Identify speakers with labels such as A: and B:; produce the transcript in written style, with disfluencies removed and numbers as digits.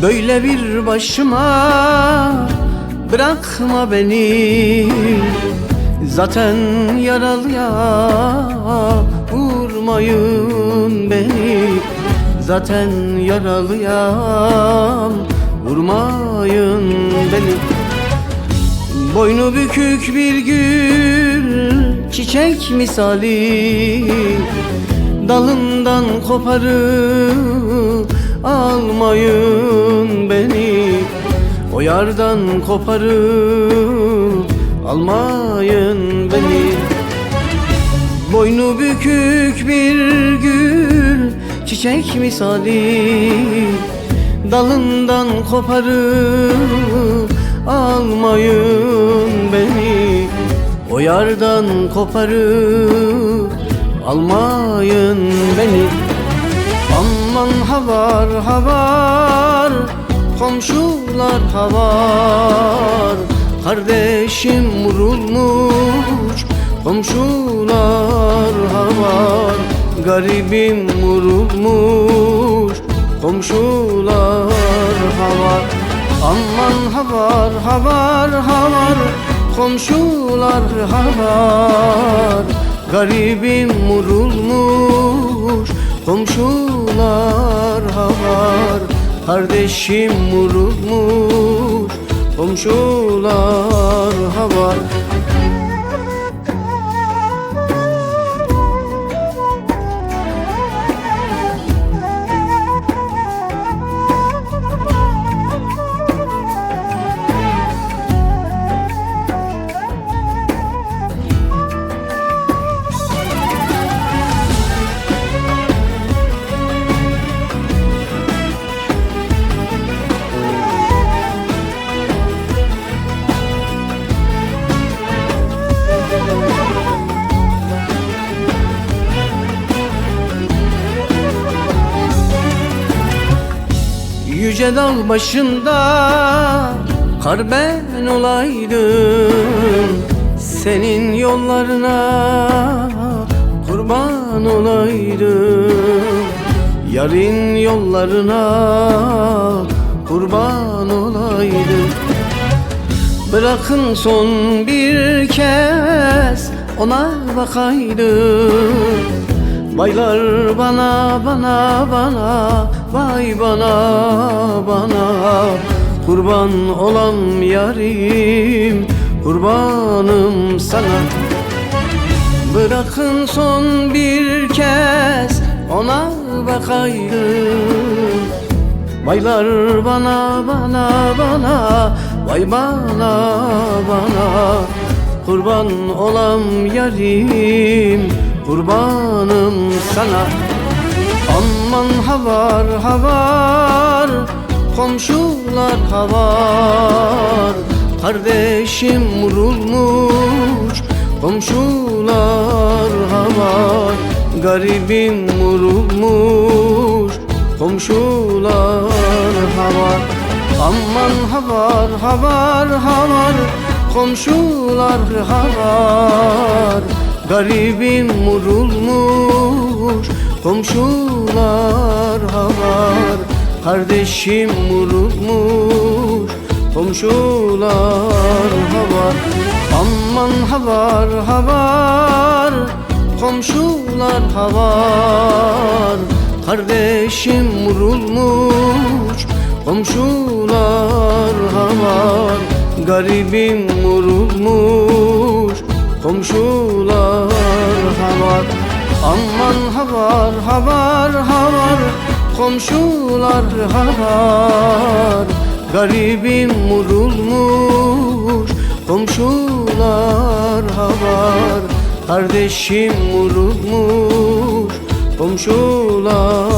A: Böyle bir başıma bırakma beni. Zaten yaralıya vurmayın beni. Zaten yaralıyam, vurmayın beni. Boynu bükük bir gül, çiçek misali, dalından koparıp almayın beni. O yardan koparıp almayın beni. Boynu bükük bir gül, çiçek misali, dalından koparıp almayın beni. O yardan koparıp almayın beni. Aman havar havar, komşular havar, kardeşim vurulmuş, komşular havar, garibim vurulmuş, komşular havar. Aman havar havar havar, komşular havar, garibim vurulmuş, komşular havar, kardeşim vurulmuş, komşular havar. Yüce dağ başında kar ben olaydım, senin yollarına kurban olaydım. Yarın yollarına kurban olaydım. Bırakın son bir kez ona bakaydım. Baylar bana bana bana, vay bana bana, kurban olam yarim, kurbanım sana. Bırakın son bir kez ona bakayım. Baylar bana bana bana, vay bana bana, kurban olam yarim, kurbanım sana. Aman havar havar, komşular havar, kardeşim vurulmuş, komşular havar, garibim vurulmuş, komşular havar. Aman havar havar havar, komşular havar, garibim vurulmuş, komşular havar, kardeşim vurulmuş, komşular havar. Aman havar havar, komşular havar, kardeşim vurulmuş, komşular havar, garibim vurulmuş, komşular havar. Aman havar havar havar, komşular havar, garibim vurulmuş, komşular havar, kardeşim vurulmuş, komşular